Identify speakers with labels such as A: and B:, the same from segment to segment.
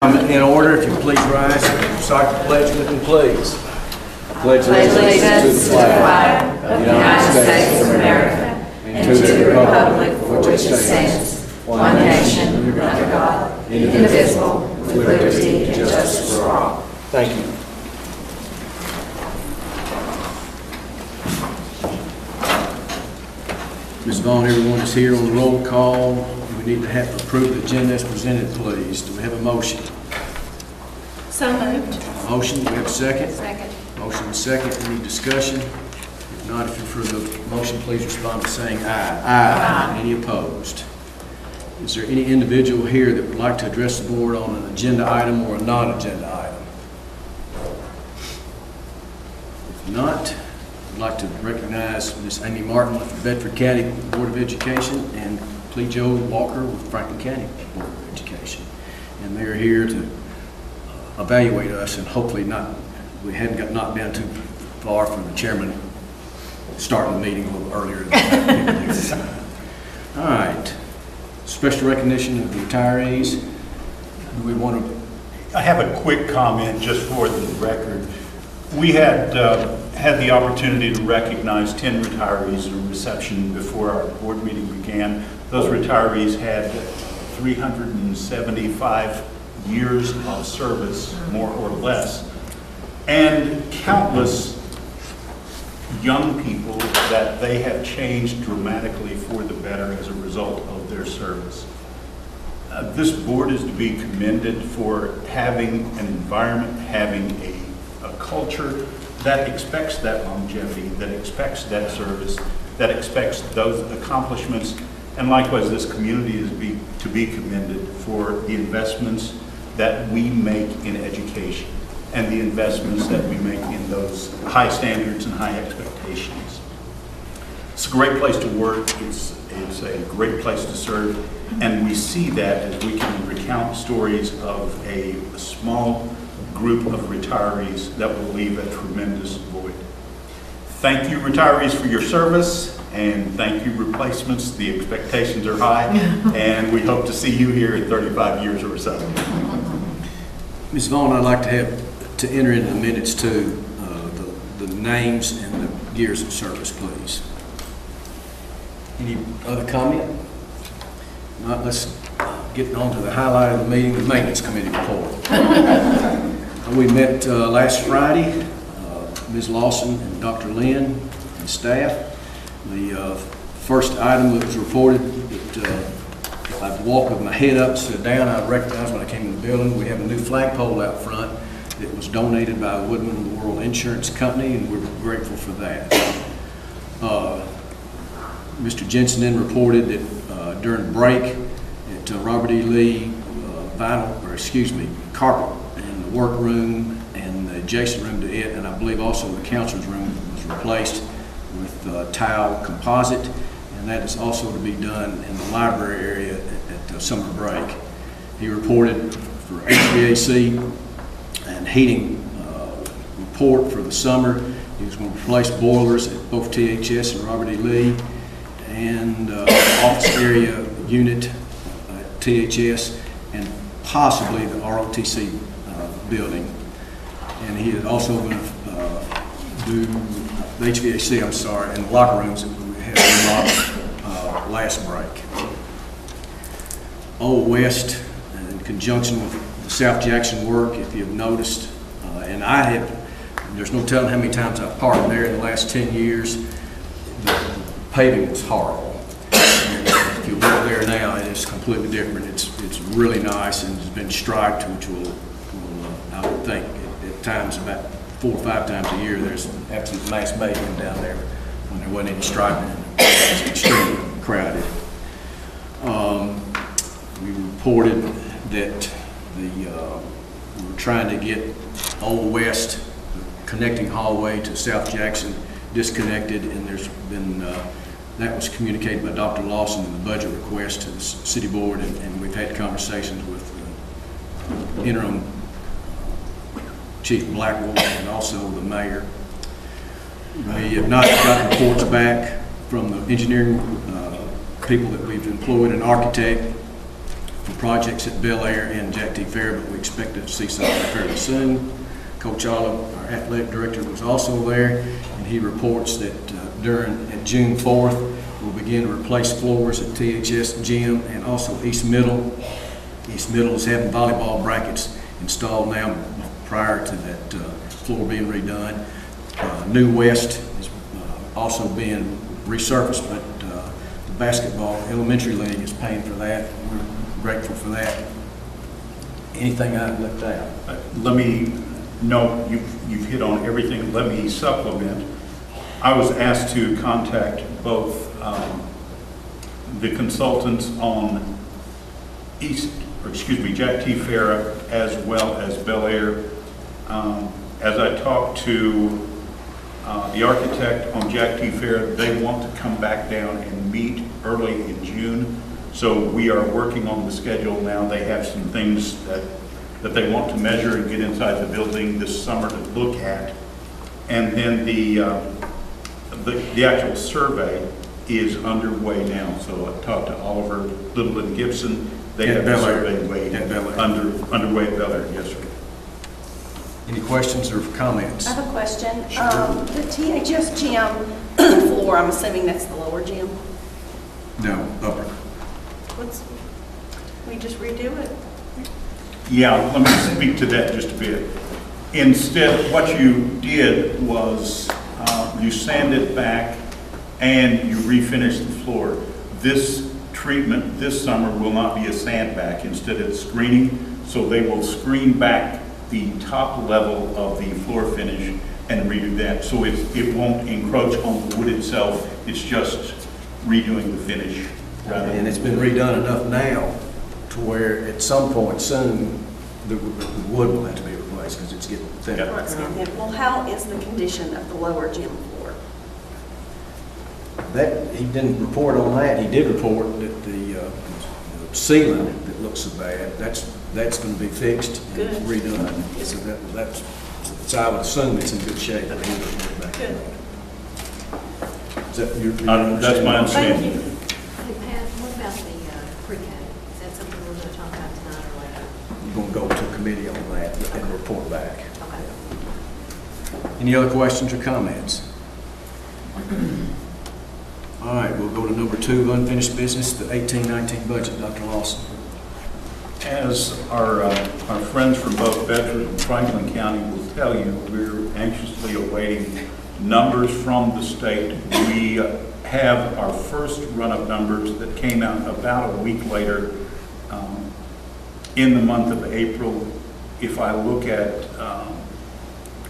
A: In order, if you please rise, recite the pledge with me, please. Pledge
B: allegiance to the flag of the United States of America and to the republic for which it stands, one nation, under God, indivisible, with liberty and justice for all.
A: Thank you. Ms. Vaughn, everyone is here on the roll call. We need to have to approve the agenda as presented, please. Do we have a motion?
C: So moved.
A: Motion, do we have a second?
C: Second.
A: Motion and second. Any discussion? If not, if you're for the motion, please respond by saying aye. Aye. Any opposed? Is there any individual here that would like to address the board on an agenda item or a non-agenda item? If not, I'd like to recognize Ms. Amy Martin with the Bedford County Board of Education and Joe Walker with Franklin County Board of Education. And they're here to evaluate us, and hopefully we hadn't got knocked down too far from the chairman starting the meeting a little earlier than all right. Special recognition of the retirees. Do we want to?
D: I have a quick comment just for the record. We had the opportunity to recognize 10 retirees at a reception before our board meeting began. Those retirees had 375 years of service, more or less, and countless young people that they have changed dramatically for the better as a result of their service. This board is to be commended for having an environment, having a culture that expects that longevity, that expects that service, that expects those accomplishments. And likewise, this community is to be commended for the investments that we make in education and the investments that we make in those high standards and high expectations. It's a great place to work. It's a great place to serve. And we see that as we can recount stories of a small group of retirees that will leave a tremendous void. Thank you, retirees, for your service. And thank you, replacements. The expectations are high, and we hope to see you here in 35 years or so.
A: Ms. Vaughn, I'd like to enter into the minutes too, the names and the years of service, please. Any other comment? Not, let's get on to the highlight of the meeting, the maintenance committee report. We met last Friday, Ms. Lawson and Dr. Lynn and staff. The first item that was reported, I've walked with my head up, sit down. I recognized when I came in the building, we have a new flagpole out front that was donated by Woodman World Insurance Company, and we're grateful for that. Mr. Jensen then reported that during the break at Robert E. Lee carpet in the workroom and the adjacent room to it, and I believe also the counselor's room was replaced with tile composite, and that is also to be done in the library area at summer break. He reported for HVAC and heating report for the summer. He was going to replace boilers at both THS and Robert E. Lee, and office area unit at THS, and possibly the ROTC building. And he had also going to do the HVAC, in the locker rooms that we had remodeled last break. Old West, in conjunction with the South Jackson work, if you've noticed, and there's no telling how many times I've parked there in the last 10 years, the paving was horrible. And if you go there now, it's completely different. It's really nice and has been striped, which will I would think at times about 4 or 5 times a year, there's absolute mass paving down there when there wasn't any striping and it was extremely crowded. We reported that we were trying to get Old West, the connecting hallway to South Jackson, disconnected, and there's been, that was communicated by Dr. Lawson in the budget request to the city board, and we've had conversations with interim Chief Blackwell and also the mayor. We have not gotten reports back from the engineering people that we've employed, an architect for projects at Bel Air and Jack T. Fair, but we expect to see something fairly soon. Coach Olive, our athletic director, was also there, and he reports that at June 4th, we'll begin to replace floors at THS Gym and also East Middle. East Middle is having volleyball brackets installed now prior to that floor being redone. New West is also being resurfaced, but the basketball elementary league is paying for that. We're grateful for that. Anything I've left out?
D: Let me note, you've hit on everything. Let me supplement. I was asked to contact both the consultants on Jack T. Farah as well as Bel Air. As I talked to the architect on Jack T. Farah, they want to come back down and meet early in June. So we are working on the schedule now. They have some things that they want to measure and get inside the building this summer to look at. And then the actual survey is underway now. So I talked to Oliver Little and Gibson. They have the survey underway at Bel Air. Yes, sir.
A: Any questions or comments?
C: I have a question.
A: Sure.
C: The THS gym floor, I'm assuming that's the lower gym.
A: No, upper.
C: We just redo it?
D: Yeah, let me speak to that just a bit. Instead, what you did was you sanded back and you refinished the floor. This treatment this summer will not be a sandback. Instead, it's screening. So they will screen back the top level of the floor finish and redo that. So it won't encroach on the wood itself. It's just redoing the finish.
A: And it's been redone enough now to where at some point soon, the wood will have to be replaced because it's getting thinner.
D: Yeah.
C: Well, how is the condition of the lower gym floor?
A: That, he didn't report on that. He did report that the ceiling that looks so bad, that's going to be fixed and redone. So I would assume it's in good shape.
C: Good.
A: Is that your
D: that's my understanding.
C: Thank you.
B: Hey Pat, what about the pre-K? Is that something we're going to talk about tonight or later?
A: We're going to go to a committee on that and report back.
B: Okay.
A: Any other questions or comments? All right, we'll go to number 2, unfinished business, the 18-19 budget. Dr. Lawson.
D: As our friends from both Bedford and Franklin County will tell you, we're anxiously awaiting numbers from the state. We have our first run of numbers that came out about a week later in the month of April. If I look at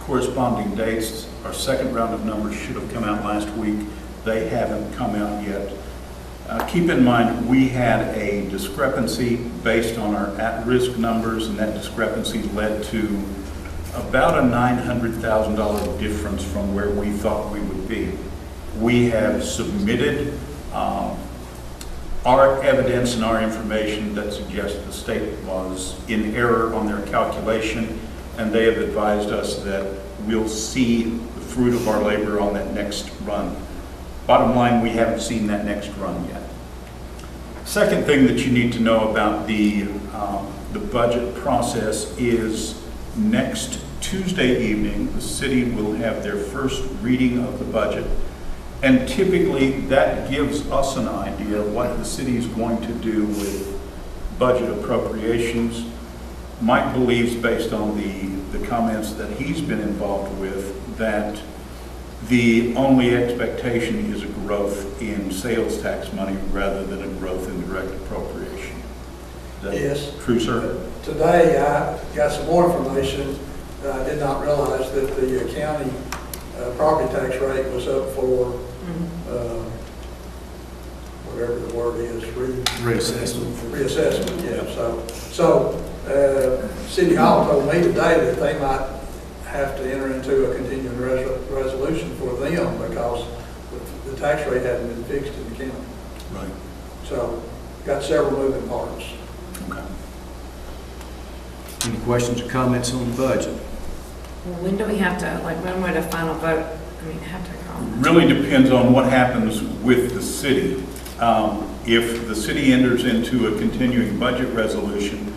D: corresponding dates, our second round of numbers should have come out last week. They haven't come out yet. Keep in mind, we had a discrepancy based on our at-risk numbers, and that discrepancy led to about a $900,000 difference from where we thought we would be. We have submitted our evidence and our information that suggests the state was in error on their calculation, and they have advised us that we'll see the fruit of our labor on that next run. Bottom line, we haven't seen that next run yet. Second thing that you need to know about the budget process is next Tuesday evening, the city will have their first reading of the budget. And typically that gives us an idea of what the city is going to do with budget appropriations. Mike believes, based on the comments that he's been involved with, that the only expectation is a growth in sales tax money rather than a growth in direct appropriation. Is that
E: Yes.
D: true, sir?
E: Today, I got some more information. I did not realize that the county property tax rate was up for, whatever the word is,
A: Reassessment.
E: Reassessment, yeah. So City Hall told me today that they might have to enter into a continuing resolution for them because the tax rate hadn't been fixed in the county.
D: Right.
E: So, got several moving parts.
D: Okay.
A: Any questions or comments on the budget?
B: Well, when do we have to, when would a final vote, have to come?
D: Really depends on what happens with the city. if the city enters into a continuing budget resolution,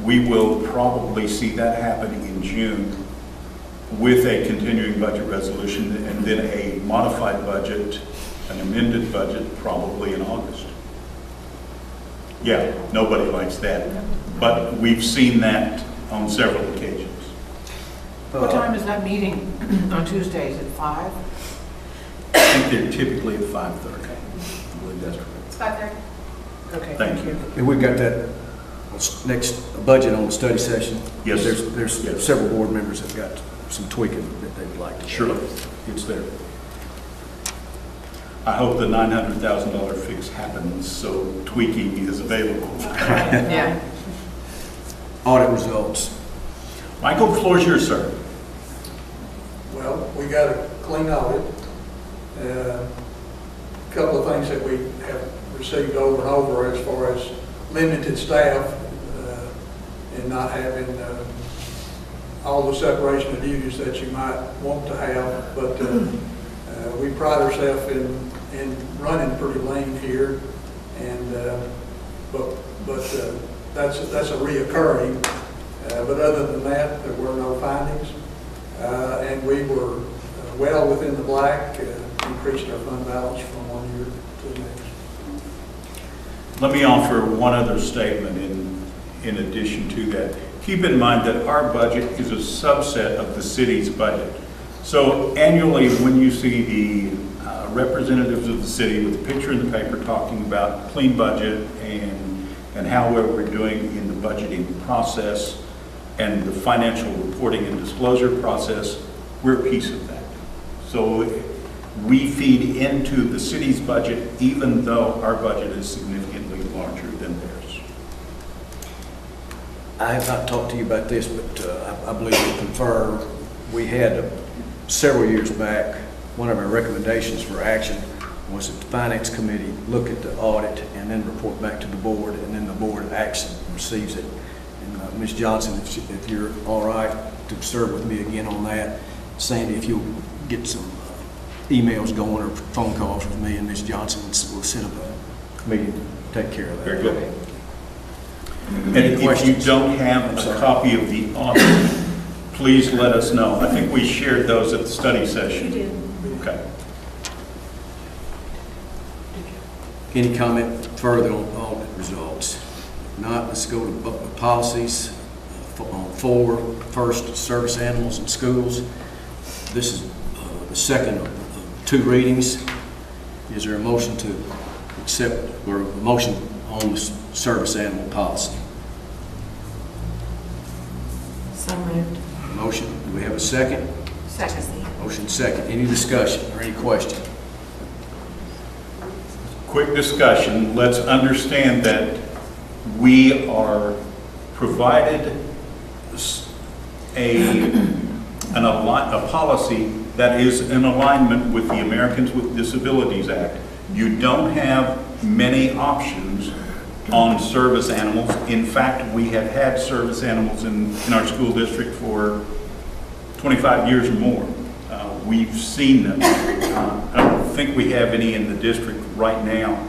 D: we will probably see that happen in June with a continuing budget resolution and then a modified budget, an amended budget, probably in August. Yeah, nobody likes that, but we've seen that on several occasions.
F: What time is that meeting on Tuesdays, at 5?
A: I think they're typically at 5:30. I believe that's correct.
C: It's 5:30.
F: Okay,
D: Thank you.
A: And we've got that next budget on the study session.
D: Yes.
A: There's
D: Yes.
A: several board members that got some tweaking that they would like to do.
D: Sure, it's there. I hope the $900,000 fix happens, so tweaking is available.
F: Yeah.
A: Audit results.
D: Michael, the floor is yours, sir.
E: Well, we got a clean audit. A couple of things that we have received over and over as far as limited staff and not having all the separation of duties that you might want to have. But we pride ourselves in running pretty lean here, and that's a reoccurring. But other than that, there were no findings, and we were well within the black. Increased our fund balance from one year to the next.
D: Let me offer one other statement in addition to that. Keep in mind that our budget is a subset of the city's budget. So annually, when you see the representatives of the city with a picture in the paper talking about clean budget and how well we're doing in the budgeting process and the financial reporting and disclosure process, we're a piece of that. So we feed into the city's budget even though our budget is significantly larger than theirs.
A: I have not talked to you about this, but I believe we confirm. We had several years back, one of our recommendations for action was that the Finance Committee look at the audit and then report back to the board, and then the board acts and receives it. And Ms. Johnson, if you're all right to serve with me again on that. Sandy, if you'll get some emails going or phone calls with me and Ms. Johnson, we'll set up a meeting to take care of that.
D: Very good. And if you don't have a copy of the audit, please let us know. I think we shared those at the study session.
C: You did.
D: Okay.
A: Any comment further on audit results? If not, let's go to policies. On 4, first, service animals in schools. This is the second of 2 readings. Is there a motion to accept, or a motion on the service animal policy?
F: So moved.
A: Motion, do we have a second?
F: Second.
A: Motion second. Any discussion or any question?
D: Quick discussion. Let's understand that we are provided a policy that is in alignment with the Americans with Disabilities Act. You don't have many options on service animals. In fact, we have had service animals in our school district for 25 years or more. We've seen them. I don't think we have any in the district right now.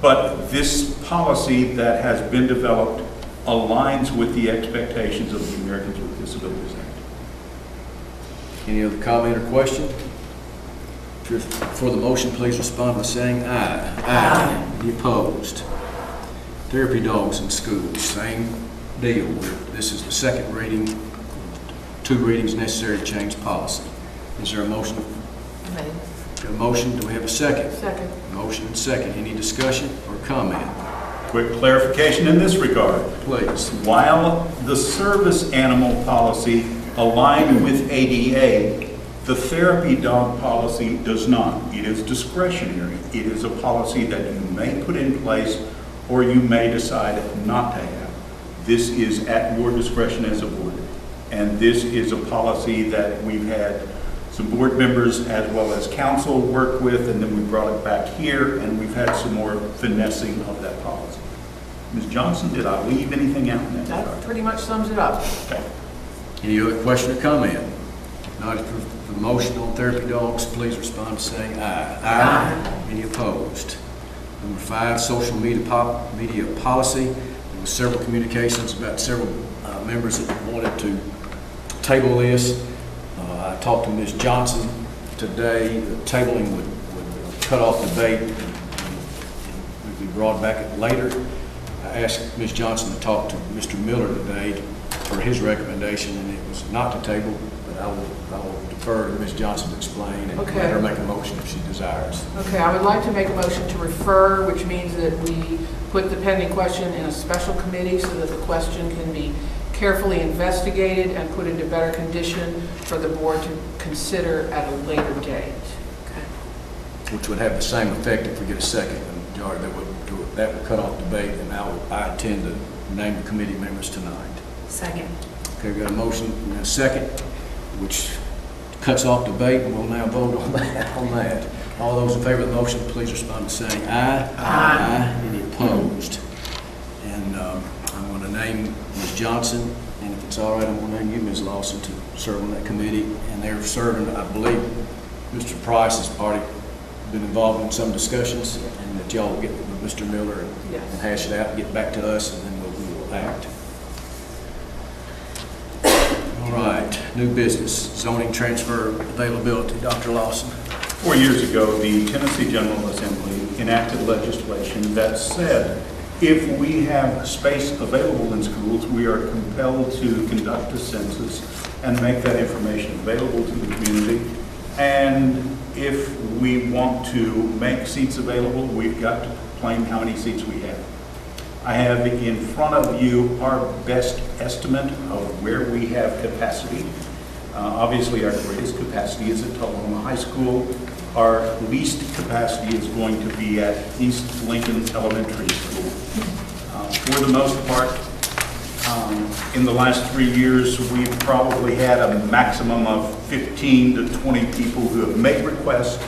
D: But this policy that has been developed aligns with the expectations of the Americans with Disabilities Act.
A: Any other comment or question? If you're for the motion, please respond by saying aye. Aye. Any opposed? Therapy dogs in schools, same deal. This is the second reading, 2 readings necessary to change policy. Is there a motion?
F: Made.
A: A motion, do we have a second?
F: Second.
A: Motion and second. Any discussion or comment?
D: Quick clarification in this regard.
A: Please.
D: While the service animal policy aligned with ADA, the therapy dog policy does not. It is discretionary. It is a policy that you may put in place or you may decide not to have. This is at your discretion as a board. And this is a policy that we've had some board members as well as council work with, and then we brought it back here, and we've had some more finessing of that policy. Ms. Johnson, did I leave anything out in that
F: That
D: regard?
F: pretty much sums it up.
D: Okay.
A: Any other question or comment? If not, for the motion on therapy dogs, please respond by saying aye.
F: Aye.
A: Any opposed? Number 5, social media policy. There was several communications about several members that wanted to table this. I talked to Ms. Johnson today. The tabling would cut off debate and would be brought back later. I asked Ms. Johnson to talk to Mr. Miller today for his recommendation, and it was not to table, but I will defer to Ms. Johnson to explain and let her make a motion if she desires.
F: Okay, I would like to make a motion to refer, which means that we put the pending question in a special committee so that the question can be carefully investigated and put into better condition for the board to consider at a later date.
A: Which would have the same effect if we get a second majority. That would cut off debate, and I intend to name the committee members tonight.
B: Second.
A: Okay, we got a motion and a second, which cuts off debate, and we'll now vote on that. All those in favor of the motion, please respond by saying aye. Aye. Any opposed? And I'm going to name Ms. Johnson, and if it's all right, I'm going to name you, Ms. Lawson, to serve on that committee. And they're serving, I believe, Mr. Price has already been involved in some discussions, and that y'all will get with Mr. Miller and hash it out and get back to us, and then we will act. All right, new business, zoning transfer availability. Dr. Lawson.
D: 4 years ago, the Tennessee General Assembly enacted legislation that said if we have space available in schools, we are compelled to conduct a census and make that information available to the community. And if we want to make seats available, we've got to claim how many seats we have. I have in front of you our best estimate of where we have capacity. Obviously, our greatest capacity is at Tullahoma High School. Our least capacity is going to be at East Lincoln Elementary School. For the most part, in the last 3 years, we've probably had a maximum of 15 to 20 people who have made requests,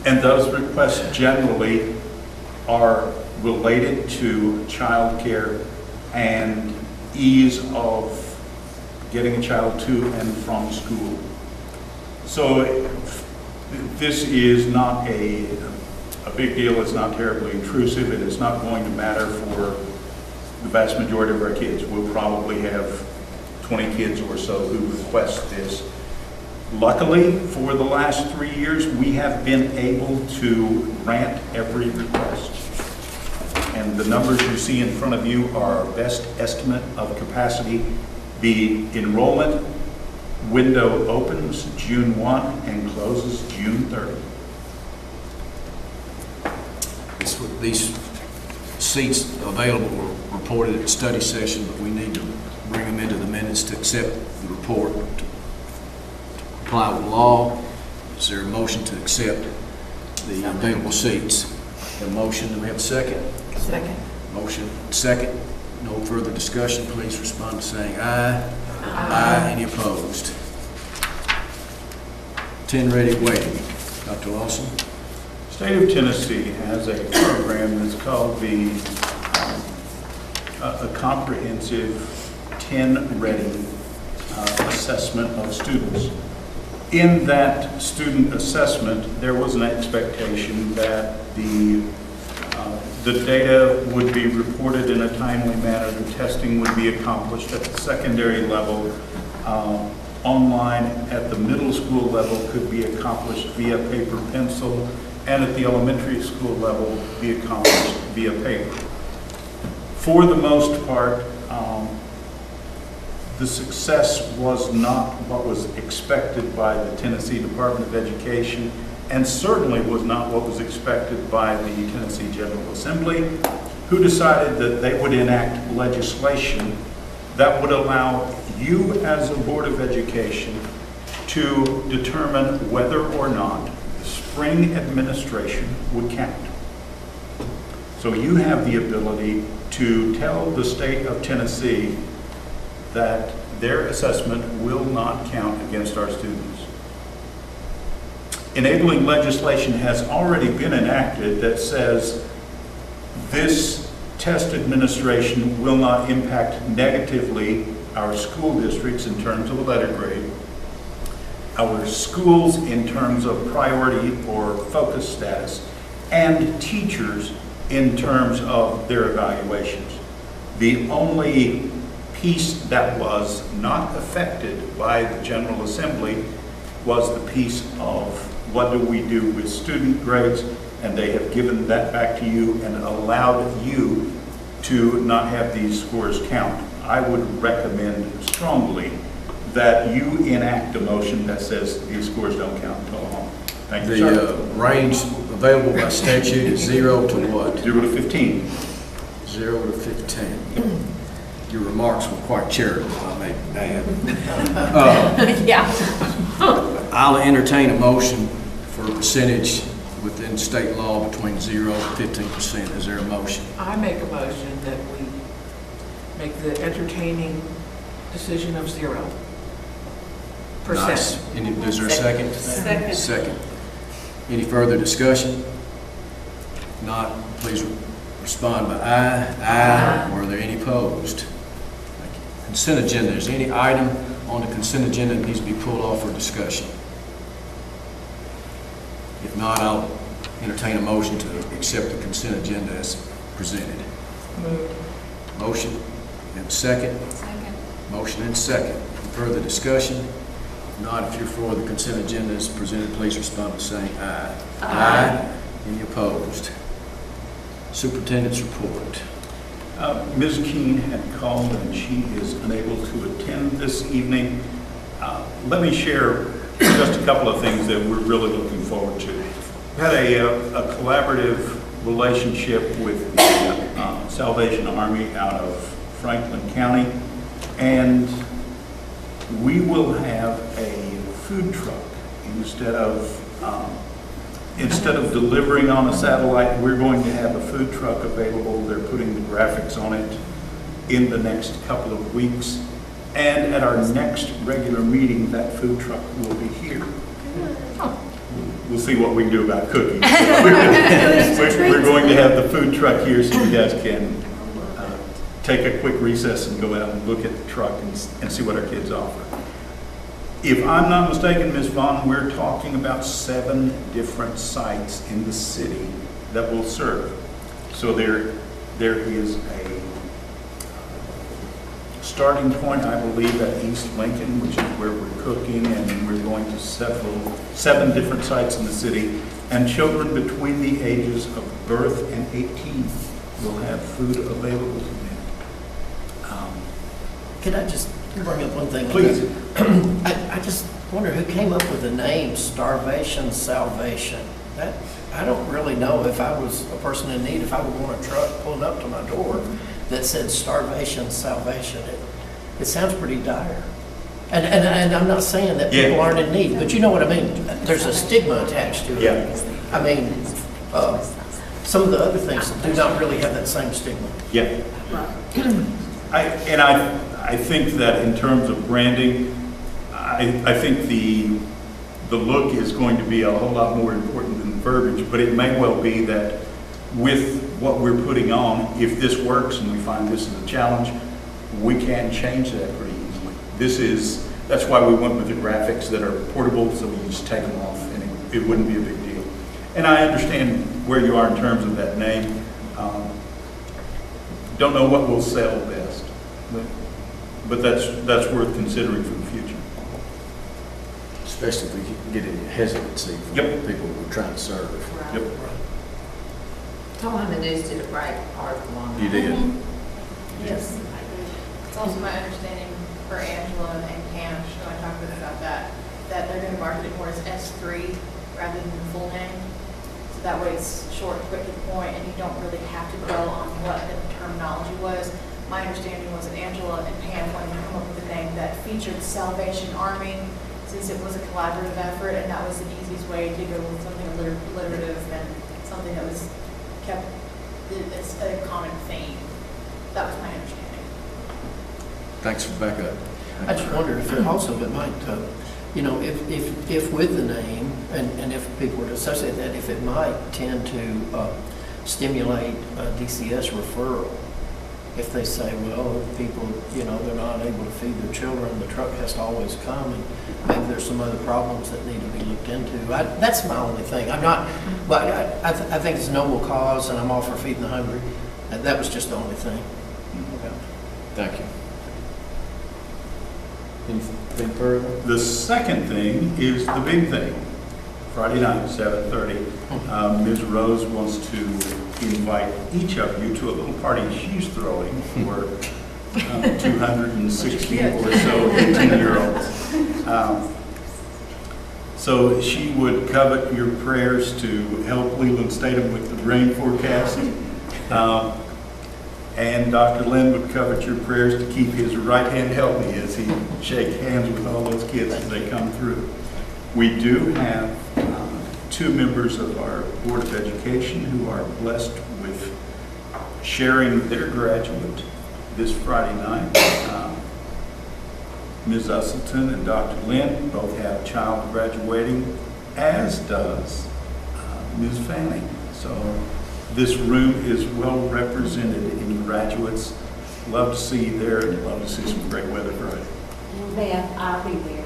D: and those requests generally are related to child care and ease of getting a child to and from school. So this is not a big deal. It's not terribly intrusive, and it's not going to matter for the vast majority of our kids. We'll probably have 20 kids or so who request this. Luckily, for the last 3 years, we have been able to grant every request. And the numbers you see in front of you are our best estimate of capacity. The enrollment window opens June 1 and closes June 30.
A: These seats available were reported at the study session, but we need to bring them into the minutes to accept the report, to comply with the law. Is there a motion to accept the available seats? A motion, do we have a second?
B: Second.
A: Motion, second. No further discussion. Please respond to saying aye. Aye. Any opposed? 10 ready, waiting. Dr. Lawson.
D: State of Tennessee has a program that's called the a comprehensive 10 ready assessment of students. In that student assessment, there was an expectation that the data would be reported in a timely manner, the testing would be accomplished at the secondary level, online at the middle school level could be accomplished via paper pencil, and at the elementary school level be accomplished via paper. For the most part, the success was not what was expected by the Tennessee Department of Education, and certainly was not what was expected by the Tennessee General Assembly, who decided that they would enact legislation that would allow you as a Board of Education to determine whether or not the spring administration would count. So you have the ability to tell the state of Tennessee that their assessment will not count against our students. Enabling legislation has already been enacted that says this test administration will not impact negatively our school districts in terms of a letter grade, our schools in terms of priority or focus status, and teachers in terms of their evaluations. The only piece that was not affected by the General Assembly was the piece of what do we do with student grades, and they have given that back to you and allowed you to not have these scores count. I would recommend strongly that you enact a motion that says these scores don't count in Tullahoma. Thank you, sir.
A: The range available by statute is 0 to what?
D: 0 to 15.
A: 0 to 15. Your remarks were quite charitable, I may add.
C: Yeah.
A: I'll entertain a motion for a percentage within state law between 0 and 15%. Is there a motion?
F: I make a motion that we make the entertaining decision of 0%.
A: Nice. Is there a second?
C: Second.
A: Second. Any further discussion? If not, please respond by aye. Aye. Or are there any opposed? Thank you. Consent agenda. Is there any item on the consent agenda that needs to be pulled off for discussion? If not, I'll entertain a motion to accept the consent agenda as presented.
F: Moved.
A: Motion and second.
B: Second.
A: Motion and second. Any further discussion? If not, if you're for the consent agenda as presented, please respond by saying aye. Aye. Any opposed? Superintendent's report.
D: Ms. Keene had called and she is unable to attend this evening. Let me share just a couple of things that we're really looking forward to. We had a collaborative relationship with the Salvation Army out of Franklin County, and we will have a food truck instead of delivering on a satellite. We're going to have a food truck available. They're putting the graphics on it in the next couple of weeks. And at our next regular meeting, that food truck will be here. We'll see what we can do about cooking. We're going to have the food truck here so you guys can take a quick recess and go out and look at the truck and see what our kids offer. If I'm not mistaken, Ms. Vaughn, we're talking about 7 different sites in the city that will serve. So there is a starting point, I believe, at East Lincoln, which is where we're cooking, and we're going to 7 different sites in the city. And children between the ages of birth and 18 will have food available to them.
G: Could I just bring up one thing?
D: Please.
G: I just wonder who came up with the name Starvation Salvation. That, I don't really know if I was a person in need, if I would want a truck pulling up to my door that said Starvation Salvation. It sounds pretty dire. And I'm not saying that people aren't in need, but you know what I mean. There's a stigma attached to it.
D: Yeah.
G: I mean, some of the other things do not really have that same stigma.
D: Yeah. I think that in terms of branding, I think the look is going to be a whole lot more important than the verbiage, but it may well be that with what we're putting on, if this works and we find this is a challenge, we can change that pretty easily. That's why we went with the graphics that are portable, so we can just take them off and it wouldn't be a big deal. And I understand where you are in terms of that name. Don't know what will sell best, but that's worth considering for the future.
A: Especially if we can get any hesitancy from people we're trying to serve.
D: Yep.
B: Tullahoma News did a great article on that.
A: You did?
H: Yes. It's also my understanding for Angela and Pam, when I talked with them about that they're going to market it more as S3 rather than the full name. So that way it's short, quick to the point, and you don't really have to dwell on what the terminology was. My understanding was that Angela and Pam wanted to come up with a name that featured Salvation Army, since it was a collaborative effort, and that was the easiest way to go with something alliterative and something that was kept, it's a common theme. That was my understanding.
A: Thanks for the backup.
G: I just wonder if it also, it might, if with the name, and if people were to associate that, if it might tend to stimulate a DCS referral if they say, well, people, you know, they're not able to feed their children, the truck has to always come, and maybe there's some other problems that need to be looked into. That's my only thing. I'm not, but I think it's a noble cause, and I'm all for feeding the hungry. That was just the only thing.
A: Thank you. Anything further?
D: The second thing is the big thing. Friday night, 7:30. Ms. Rose wants to invite each of you to a little party she's throwing for 260 or so 18-year-olds. So she would covet your prayers to help Leland Statham with the rain forecast. And Dr. Lynn would covet your prayers to keep his right hand healthy as he shakes hands with all those kids as they come through. We do have 2 members of our Board of Education who are blessed with sharing their graduate this Friday night. Ms. Usselton and Dr. Lynn both have a child graduating, as does Ms. Fanning. So this room is well represented in graduates. Love to see you there, and love to see some great weather Friday.
B: Beth, I'll be there.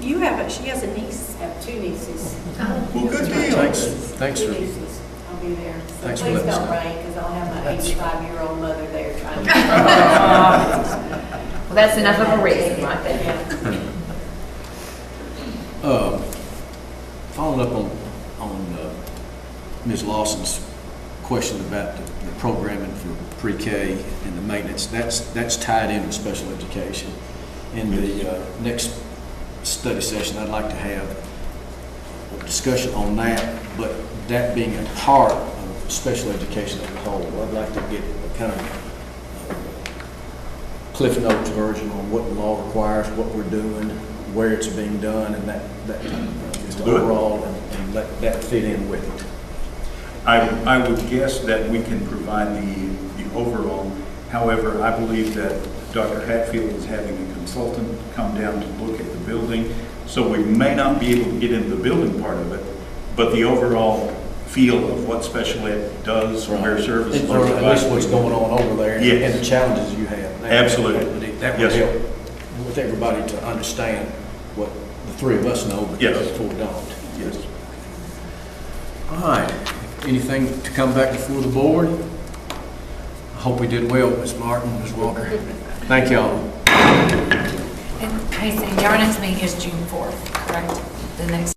C: You have, she has a niece.
B: I have 2 nieces.
D: Well, good deal.
A: Thanks
B: Two
A: for,
B: nieces. I'll be there. So
A: Thanks for
B: please
A: letting us
B: don't
A: know.
B: rain, because I'll have my 85-year-old mother there trying to.
I: Well, that's enough of a reason right there.
A: following up on Ms. Lawson's question about the programming for pre-K and the maintenance, that's tied in with special education. In the next study session, I'd like to have a discussion on that, but that being a part of special education as a whole. I'd like to get a kind of Cliff Notes version on what the law requires, what we're doing, where it's being done, and that kind of thing, just overall, and let that fit in with it.
D: I would guess that we can provide the overall. However, I believe that Dr. Hatfield is having a consultant come down to look at the building, so we may not be able to get into the building part of it, but the overall feel of what special ed does, where services are
A: Or at least
D: provided.
A: what's going on over there,
D: Yes.
A: and the challenges you have.
D: Absolutely.
A: That would
D: Yes, sir.
A: help with everybody to understand what the 3 of us know, but the
D: Yes.
A: other 4 don't.
D: Yes.
A: All right, anything to come back before the board? I hope we did well, Ms. Martin, Ms. Walker. Thank y'all.
I: And Casey, our next meeting is June 4th, correct? The next